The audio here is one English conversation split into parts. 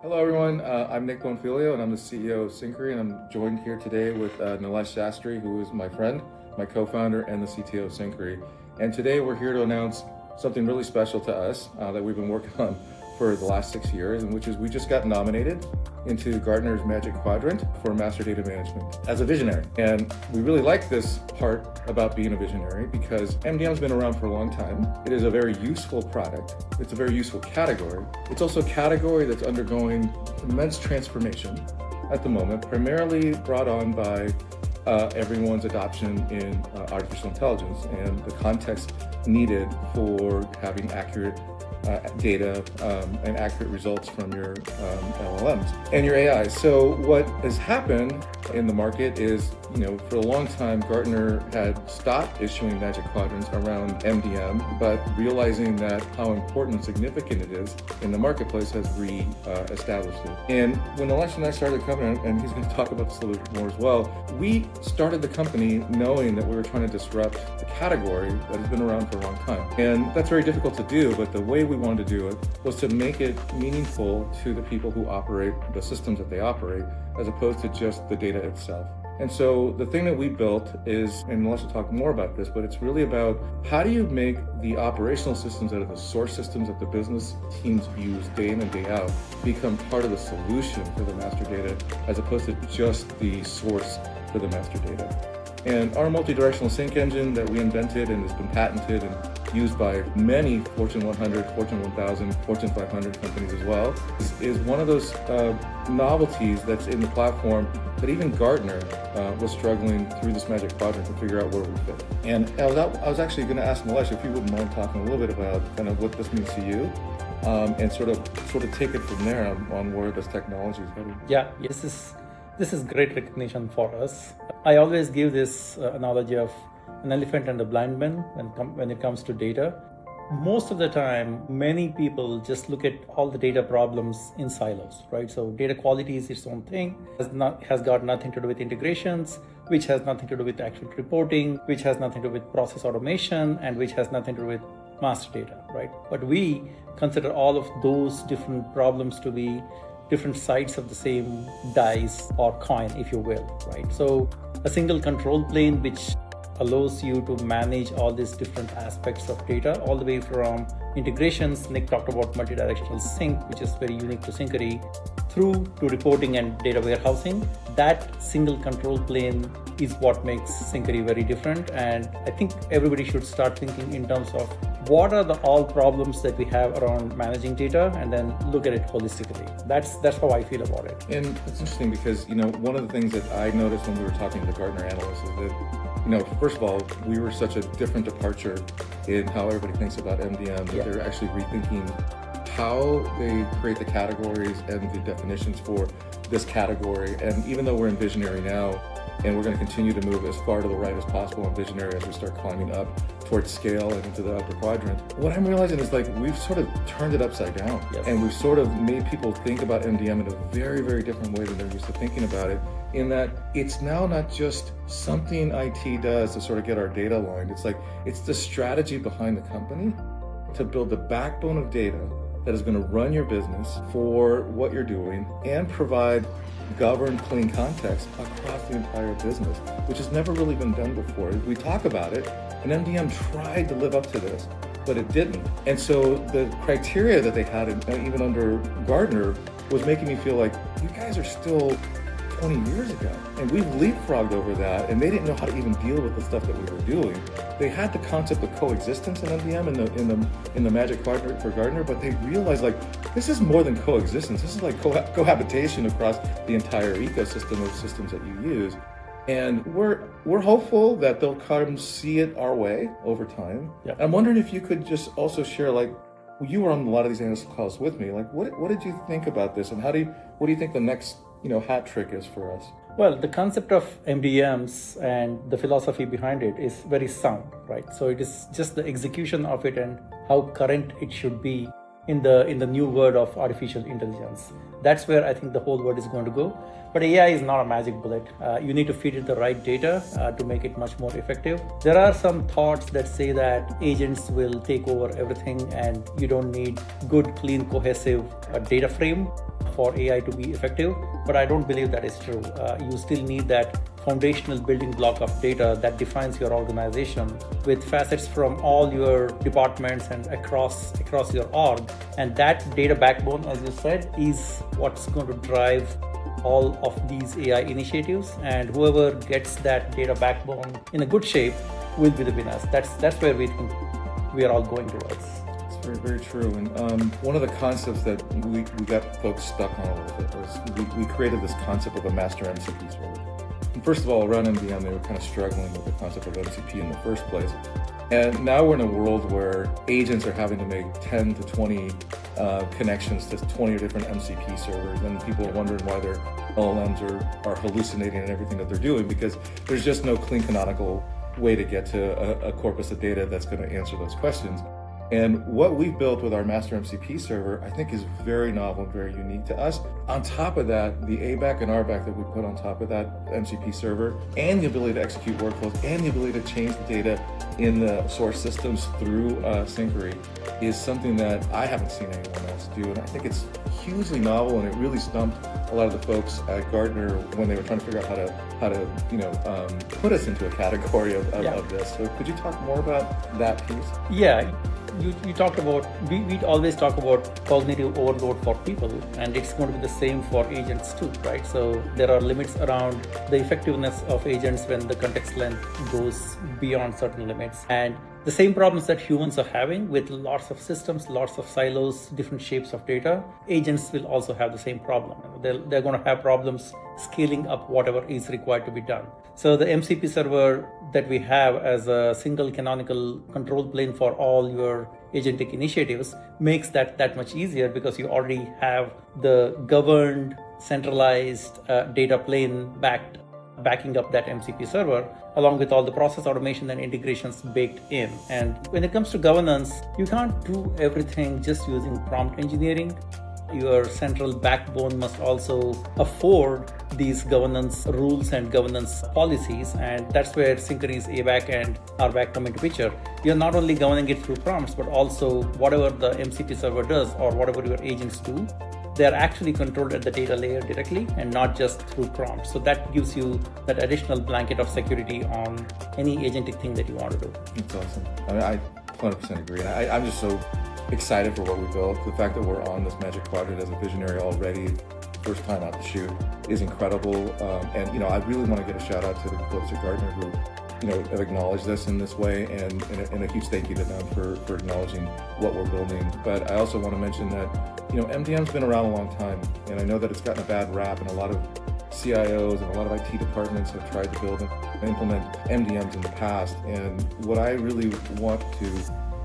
Hello, everyone. I'm Nick Bonfiglio, and I'm the CEO of Syncari, and I'm joined here today with Nilesh Shastri, who is my friend, my co-founder, and the CTO of Syncari. And today we're here to announce something really special to us that we've been working on for the last 6 years, and which is we just got nominated into Gartner's Magic Quadrant for master data management as a visionary. And we really like this part about being a visionary because MDM's been around for a long time. It is a very useful product. It's a very useful category. It's also a category that's undergoing immense transformation at the moment, primarily brought on by everyone's adoption in artificial intelligence and the context needed for having accurate data and accurate results from your LLMs and your AI. So what has happened in the market is, for a long time, Gartner had stopped issuing Magic Quadrants around MDM, but realizing that how important and significant it is in the marketplace has re-established it. And when Nilesh and I started the company, and he's going to talk about this a little bit more as well, we started the company knowing that we were trying to disrupt a category that has been around for a long time. And that's very difficult to do, but the way we wanted to do it was to make it meaningful to the people who operate the systems that they operate, as opposed to just the data itself. And so the thing that we built is, and Nilesh will talk more about this, but it's really about how do you make the operational systems that are the source systems that the business teams use day in and day out become part of the solution for the master data, as opposed to just the source for the master data. And our multi-directional sync engine that we invented and has been patented and used by many Fortune 100, Fortune 1000, Fortune 500 companies as well, is one of those novelties that's in the platform that even Gartner was struggling through this Magic Quadrant to figure out where we fit. And I was actually going to ask Nilesh if you wouldn't mind talking a little bit about kind of what this means to you, and sort of take it from there on where this technology is headed. Yeah, this is great recognition for us. I always give this analogy of an elephant and a blind man when it comes to data. Most of the time, many people just look at all the data problems in silos, right? So data quality is its own thing, has got nothing to do with integrations, which has nothing to do with actual reporting, which has nothing to do with process automation, and which has nothing to do with master data, right? But we consider all of those different problems to be different sides of the same dice or coin, if you will, right? So a single control plane which allows you to manage all these different aspects of data, all the way from integrations. Nick talked about multi-directional sync, which is very unique to Syncari, through to reporting and data warehousing. That single control plane is what makes Syncari very different. And I think everybody should start thinking in terms of what are the all problems that we have around managing data, and then look at it holistically. That's how I feel about it. And it's interesting because, one of the things that I noticed when we were talking to the Gartner analysts is that, first of all, we were such a different departure in how everybody thinks about MDM, that they're actually rethinking how they create the categories and the definitions for this category. And even though we're in visionary now, and we're going to continue to move as far to the right as possible in visionary as we start climbing up towards scale and into the upper quadrant, what I'm realizing is we've sort of turned it upside down. Yes. And we've sort of made people think about MDM in a very, very different way than they're used to thinking about it, in that it's now not just something IT does to sort of get our data aligned. It's the strategy behind the company to build the backbone of data that is going to run your business for what you're doing and provide governed, clean context across the entire business, which has never really been done before. We talk about it, and MDM tried to live up to this, but it didn't. And so the criteria that they had, even under Gartner, was making me feel like you guys are still 20 years ago. And we've leapfrogged over that, and they didn't know how to even deal with the stuff that we were doing. They had the concept of coexistence in MDM in the Magic Quadrant for Gartner, but they realized this is more than coexistence. This is cohabitation across the entire ecosystem of systems that you use. And we're hopeful that they'll come see it our way over time. Yeah. I'm wondering if you could just also share, you were on a lot of these analyst calls with me. What did you think about this, and what do you think the next hat trick is for us? Well, the concept of MDMs and the philosophy behind it is very sound, right? So it is just the execution of it and how current it should be in the new world of artificial intelligence. That's where I think the whole world is going to go. But AI is not a magic bullet. You need to feed it the right data to make it much more effective. There are some thoughts that say that agents will take over everything and you don't need good, clean, cohesive data frame for AI to be effective. But I don't believe that is true. You still need that foundational building block of data that defines your organization with facets from all your departments and across your org. And that data backbone, as you said, is what's going to drive all of these AI initiatives, and whoever gets that data backbone in a good shape will be the winners. That's where we think we are all going towards. It's very, very true. And one of the concepts that we got folks stuck on a little bit was we created this concept of a master MCP server. And first of all, around MDM, they were kind of struggling with the concept of MCP in the first place. And now we're in a world where agents are having to make 10 to 20 connections to 20 different MCP servers, and people are wondering why their LLMs are hallucinating and everything that they're doing, because there's just no clean canonical way to get to a corpus of data that's going to answer those questions. And what we've built with our master MCP server, I think, is very novel and very unique to us. On top of that, the ABAC and RBAC that we put on top of that MCP server, and the ability to execute workflows, and the ability to change the data in the source systems through Syncari, is something that I haven't seen anyone else do. And I think it's hugely novel, and it really stumped a lot of the folks at Gartner when they were trying to figure out how to put us into a category of this. So could you talk more about that piece? Yeah. You talked about, we always talk about cognitive overload for people, and it's going to be the same for agents too, right? So there are limits around the effectiveness of agents when the context length goes beyond certain limits. And the same problems that humans are having with lots of systems, lots of silos, different shapes of data, agents will also have the same problem. They're going to have problems scaling up whatever is required to be done. So the MCP server that we have as a single canonical control plane for all your agentic initiatives makes that much easier, because you already have the governed, centralized data plane backing up that MCP server, along with all the process automation and integrations baked in. And when it comes to governance, you can't do everything just using prompt engineering. Your central backbone must also afford these governance rules and governance policies, and that's where Syncari's ABAC and RBAC come into picture. You're not only governing it through prompts, but also whatever the MCP server does or whatever your agents do, they're actually controlled at the data layer directly and not just through prompts. So that gives you that additional blanket of security on any agentic thing that you want to do. That's awesome. I 100% agree. I'm just so excited for what we built. The fact that we're on this Magic Quadrant as a visionary already, first time out the chute, is incredible. And I really want to get a shout out to the folks at Gartner who have acknowledged this in this way, and a huge thank you to them for acknowledging what we're building. But I also want to mention that MDM's been around a long time, and I know that it's gotten a bad rap, and a lot of CIOs and a lot of IT departments have tried to build and implement MDMs in the past. And what I really want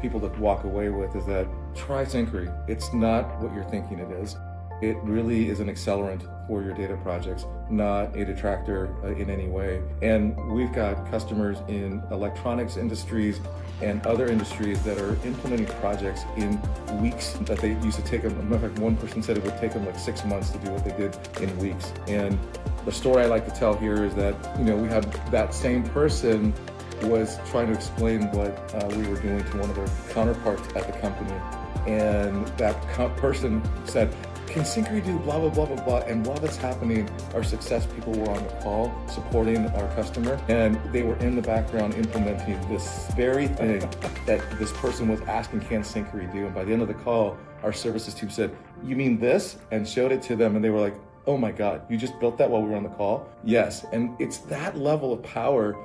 people to walk away with is that try Syncari. It's not what you're thinking it is. It really is an accelerant for your data projects, not a detractor in any way. And we've got customers in electronics industries and other industries that are implementing projects in weeks that they used to take them. In fact, one person said it would take them like 6 months to do what they did in weeks. And the story I like to tell here is that, we had that same person was trying to explain what we were doing to one of their counterparts at the company. And that person said, "Can Syncari do blah, blah, blah, blah, blah?" And while that's happening, our success people were on the call supporting our customer, and they were in the background implementing this very thing that this person was asking, can Syncari do? And by the end of the call, our services team said, "You mean this?" and showed it to them, and they were like, "Oh my God, you just built that while we were on the call?" Yes, and it's that level of power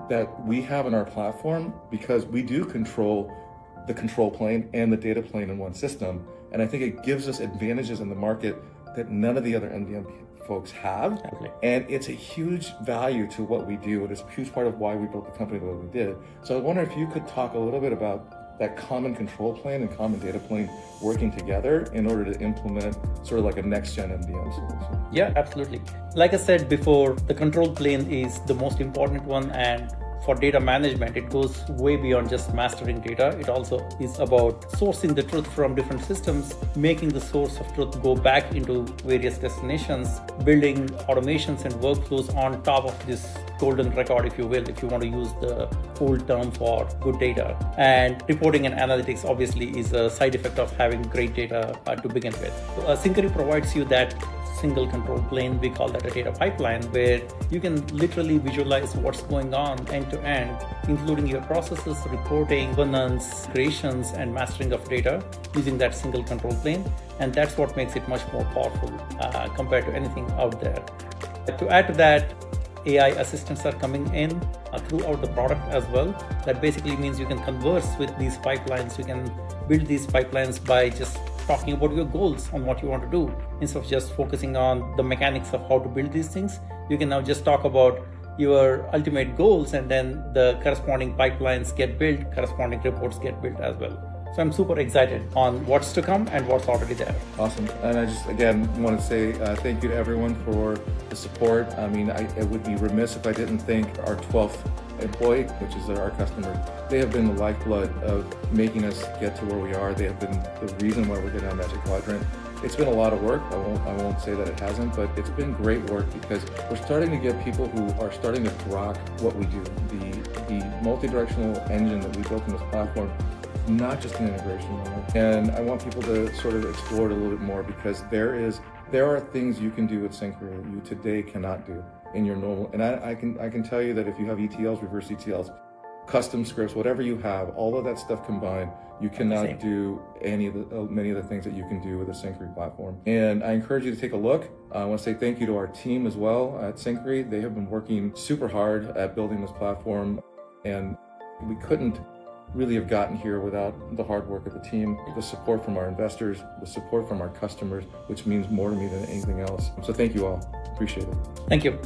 that we have in our platform, because we do control the control plane and the data plane in one system. And I think it gives us advantages in the market that none of the other MDM folks have. Okay. And it's a huge value to what we do. And it's a huge part of why we built the company the way we did. So I wonder if you could talk a little bit about that common control plane and common data plane working together in order to implement sort of like a next-gen MDM solution. Yeah, absolutely. Like I said before, the control plane is the most important one, and for data management, it goes way beyond just mastering data. It also is about sourcing the truth from different systems, making the source of truth go back into various destinations, building automations and workflows on top of this golden record, if you will, if you want to use the old term for good data. And reporting and analytics obviously is a side effect of having great data to begin with. So, Syncari provides you that single control plane. We call that a data pipeline, where you can literally visualize what's going on end to end, including your processes, reporting, governance, creations, and mastering of data using that single control plane. And that's what makes it much more powerful compared to anything out there. To add to that, AI assistants are coming in throughout the product as well. That basically means you can converse with these pipelines. You can build these pipelines by just talking about your goals on what you want to do. Instead of just focusing on the mechanics of how to build these things, you can now just talk about your ultimate goals, and then the corresponding pipelines get built, corresponding reports get built as well. So I'm super excited on what's to come and what's already there. Awesome. And I just, again, want to say thank you to everyone for the support. I mean, I would be remiss if I didn't thank our 12th employee, which is our customers. They have been the lifeblood of making us get to where we are. They have been the reason why we're getting on Magic Quadrant. It's been a lot of work. I won't say that it hasn't, but it's been great work because we're starting to get people who are starting to grok what we do. The multi-directional engine that we built in this platform, not just an integration layer. And I want people to sort of explore it a little bit more, because there are things you can do with Syncari that you today cannot do in your normal. And I can tell you that if you have ETLs, reverse ETLs, custom scripts, whatever you have, all of that stuff combined, you cannot do many of the things that you can do with the Syncari platform. And I encourage you to take a look. I want to say thank you to our team as well at Syncari. They have been working super hard at building this platform, and we couldn't really have gotten here without the hard work of the team, the support from our investors, the support from our customers, which means more to me than anything else. So thank you all. Appreciate it. Thank you.